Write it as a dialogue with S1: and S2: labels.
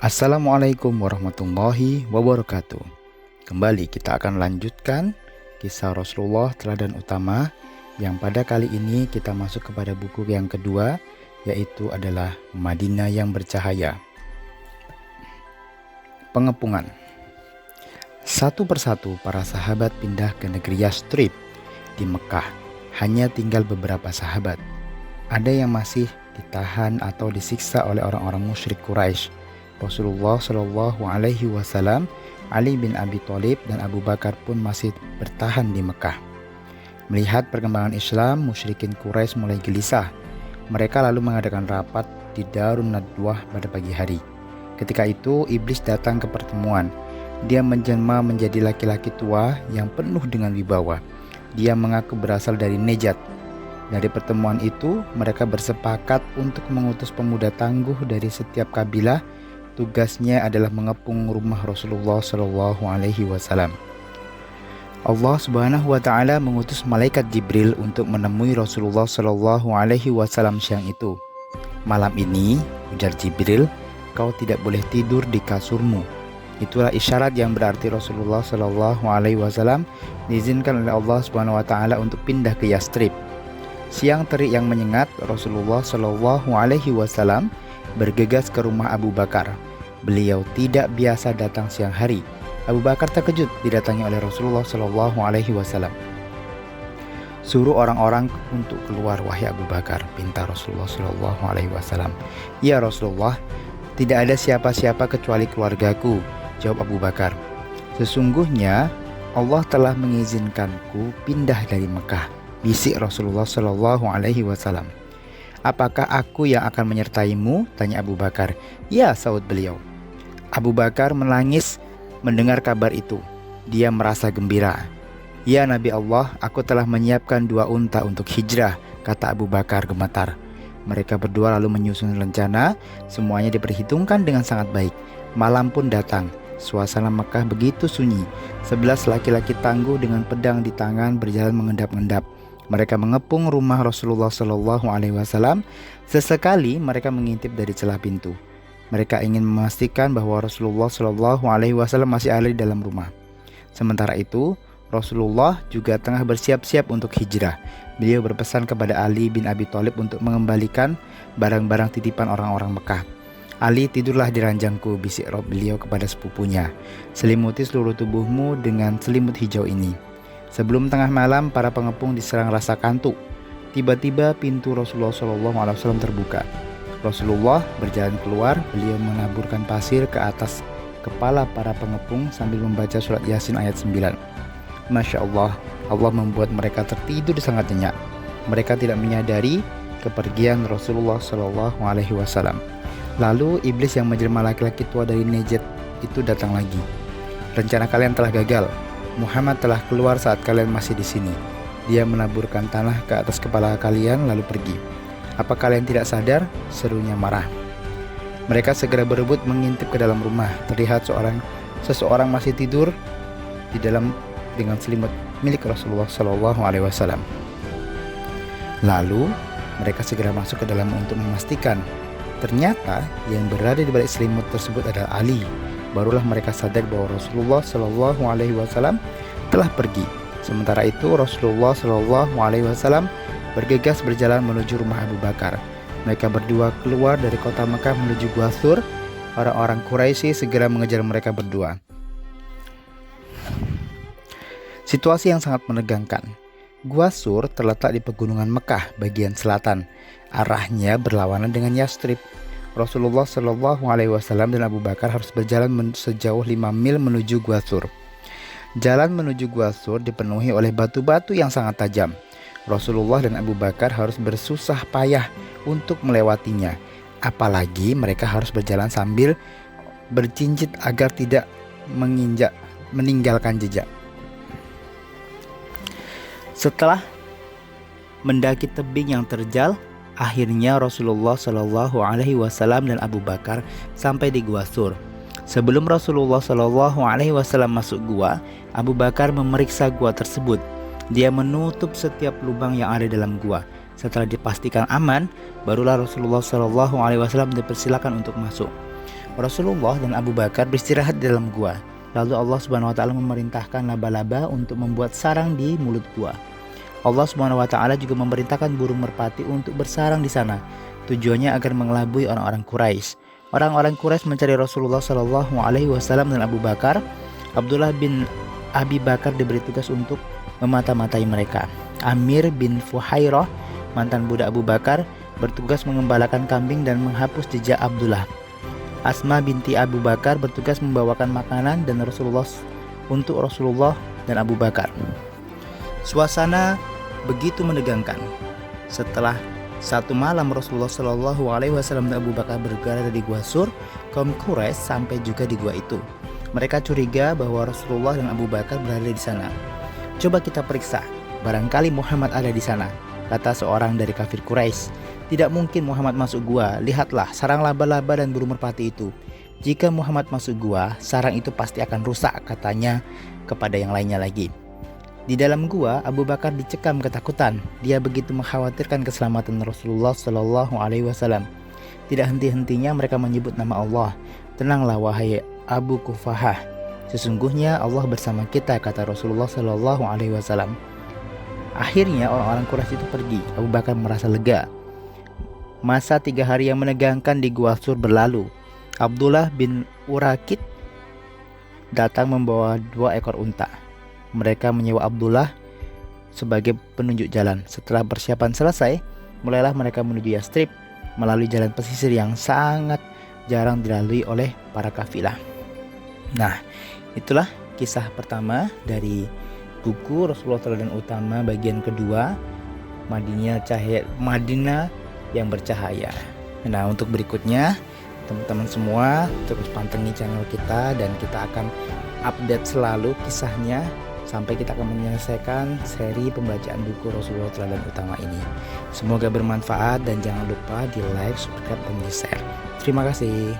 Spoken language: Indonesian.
S1: Assalamualaikum warahmatullahi wabarakatuh. Kembali kita akan lanjutkan kisah Rasulullah teladan utama, yang pada kali ini kita masuk kepada buku yang kedua, yaitu adalah Madinah yang bercahaya. Pengepungan. Satu persatu para sahabat pindah ke negeri Yastrib. Di Mekah hanya tinggal beberapa sahabat. Ada yang masih ditahan atau disiksa oleh orang-orang musyrik Quraisy. Rasulullah Shallallahu Alaihi Wasallam, Ali bin Abi Thalib dan Abu Bakar pun masih bertahan di Mekah. Melihat perkembangan Islam, musyrikin Quraisy mulai gelisah. Mereka lalu mengadakan rapat di Darun Nadwah pada pagi hari. Ketika itu iblis datang ke pertemuan. Dia menjelma menjadi laki-laki tua yang penuh dengan wibawa. Dia mengaku berasal dari Nejat. Dari pertemuan itu mereka bersepakat untuk mengutus pemuda tangguh dari setiap kabilah. Tugasnya adalah mengepung rumah Rasulullah Shallallahu Alaihi Wasallam. Allah Subhanahu Wa Taala mengutus malaikat Jibril untuk menemui Rasulullah Shallallahu Alaihi Wasallam siang itu. Malam ini, ujar Jibril, kau tidak boleh tidur di kasurmu. Itulah isyarat yang berarti Rasulullah Shallallahu Alaihi Wasallam diizinkan oleh Allah Subhanahu Wa Taala untuk pindah ke Yastrib. Siang terik yang menyengat, Rasulullah Shallallahu Alaihi Wasallam bergegas ke rumah Abu Bakar. Beliau tidak biasa datang siang hari. Abu Bakar terkejut didatangi oleh Rasulullah Shallallahu Alaihi Wasallam. Suruh orang-orang untuk keluar, wahai Abu Bakar, pinta Rasulullah Shallallahu Alaihi Wasallam. Ya Rasulullah, tidak ada siapa-siapa kecuali keluargaku, jawab Abu Bakar. Sesungguhnya Allah telah mengizinkanku pindah dari Mekah, bisik Rasulullah Shallallahu Alaihi Wasallam. Apakah aku yang akan menyertaimu? Tanya Abu Bakar. Ya, saud beliau. Abu Bakar menangis mendengar kabar itu. Dia merasa gembira. Ya Nabi Allah, aku telah menyiapkan 2 unta untuk hijrah, kata Abu Bakar gemetar. Mereka berdua lalu menyusun rencana. Semuanya diperhitungkan dengan sangat baik. Malam pun datang. Suasana Mekah begitu sunyi. 11 laki-laki tangguh dengan pedang di tangan berjalan mengendap-endap. Mereka mengepung rumah Rasulullah Shallallahu Alaihi Wasallam. Sesekali mereka mengintip dari celah pintu. Mereka ingin memastikan bahwa Rasulullah Shallallahu Alaihi Wasallam masih ada di dalam rumah. Sementara itu, Rasulullah juga tengah bersiap-siap untuk hijrah. Beliau berpesan kepada Ali bin Abi Thalib untuk mengembalikan barang-barang titipan orang-orang Mekah. Ali, tidurlah di ranjangku, bisik beliau kepada sepupunya. Selimuti seluruh tubuhmu dengan selimut hijau ini. Sebelum tengah malam, para pengepung diserang rasa kantuk. Tiba-tiba pintu Rasulullah SAW terbuka. Rasulullah berjalan keluar. Beliau menaburkan pasir ke atas kepala para pengepung sambil membaca surat Yasin ayat 9. Masya Allah, Allah membuat mereka tertidur sangat nyenyak. Mereka tidak menyadari kepergian Rasulullah SAW. Lalu iblis yang menjelma laki-laki tua dari Najd itu datang lagi. Rencana kalian telah gagal. Muhammad telah keluar saat kalian masih di sini. Dia menaburkan tanah ke atas kepala kalian lalu pergi. Apa kalian tidak sadar? Serunya marah. Mereka segera berebut mengintip ke dalam rumah. Terlihat seseorang masih tidur di dalam dengan selimut milik Rasulullah Shallallahu Alaihi Wasallam. Lalu mereka segera masuk ke dalam untuk memastikan. Ternyata yang berada di balik selimut tersebut adalah Ali. Barulah mereka sadar bahwa Rasulullah Shallallahu Alaihi Wasallam telah pergi. Sementara itu Rasulullah Shallallahu Alaihi Wasallam bergegas berjalan menuju rumah Abu Bakar. Mereka berdua keluar dari kota Mekah menuju Gua Thur. Orang-orang Quraisy segera mengejar mereka berdua. Situasi yang sangat menegangkan. Gua Thur terletak di pegunungan Mekah bagian selatan. Arahnya berlawanan dengan Yastrib. Rasulullah Shallallahu Alaihi Wasallam dan Abu Bakar harus berjalan sejauh 5 mil menuju Gua Thur. Jalan menuju Gua Thur dipenuhi oleh batu-batu yang sangat tajam. Rasulullah dan Abu Bakar harus bersusah payah untuk melewatinya. Apalagi mereka harus berjalan sambil berjinjit agar tidak meninggalkan jejak. Setelah mendaki tebing yang terjal, akhirnya Rasulullah Shallallahu Alaihi Wasallam dan Abu Bakar sampai di Gua Thur. Sebelum Rasulullah Shallallahu Alaihi Wasallam masuk gua, Abu Bakar memeriksa gua tersebut. Dia menutup setiap lubang yang ada dalam gua. Setelah dipastikan aman, barulah Rasulullah Shallallahu Alaihi Wasallam dipersilakan untuk masuk. Rasulullah dan Abu Bakar beristirahat di dalam gua. Lalu Allah Subhanahu wa taala memerintahkan laba-laba untuk membuat sarang di mulut gua. Allah Subhanahu wa taala juga memerintahkan burung merpati untuk bersarang di sana. Tujuannya agar mengelabui orang-orang Quraisy. Orang-orang Quraisy mencari Rasulullah Shallallahu alaihi wasallam dan Abu Bakar. Abdullah bin Abi Bakar diberi tugas untuk memata-matai mereka. Amir bin Fuhairah, mantan budak Abu Bakar, bertugas mengembalakan kambing dan menghapus jejak Abdullah. Asma binti Abu Bakar bertugas membawakan makanan dan untuk Rasulullah dan Abu Bakar. Suasana begitu menegangkan. Setelah satu malam Rasulullah Shallallahu alaihi wasallam dan Abu Bakar berada di Gua Sur, kaum Quraisy sampai juga di gua itu. Mereka curiga bahwa Rasulullah dan Abu Bakar berada di sana. Coba kita periksa, barangkali Muhammad ada di sana, kata seorang dari kafir Quraisy. Tidak mungkin Muhammad masuk gua. Lihatlah sarang laba-laba dan burung merpati itu. Jika Muhammad masuk gua, sarang itu pasti akan rusak, katanya kepada yang lainnya lagi. Di dalam gua, Abu Bakar dicekam ketakutan. Dia begitu mengkhawatirkan keselamatan Rasulullah Shallallahu alaihi wasallam. Tidak henti-hentinya mereka menyebut nama Allah. Tenanglah wahai Abu Kufahah, sesungguhnya Allah bersama kita, kata Rasulullah Shallallahu alaihi wasallam. Akhirnya orang-orang Quraisy itu pergi. Abu Bakar merasa lega. Masa 3 hari yang menegangkan di Gua Sur berlalu. Abdullah bin Urakit datang membawa 2 ekor unta. Mereka menyewa Abdullah sebagai penunjuk jalan. Setelah persiapan selesai, mulailah mereka menuju Yastrib melalui jalan pesisir yang sangat jarang dilalui oleh para kafilah. Nah, itulah kisah pertama dari buku Rasulullah Teladan Utama bagian kedua, Madinah yang bercahaya. Nah, untuk berikutnya teman-teman semua terus pantengin channel kita dan kita akan update selalu kisahnya sampai kita akan menyelesaikan seri pembacaan buku Rasulullah Teladan Utama ini. Semoga bermanfaat dan jangan lupa di like, subscribe, dan di share. Terima kasih.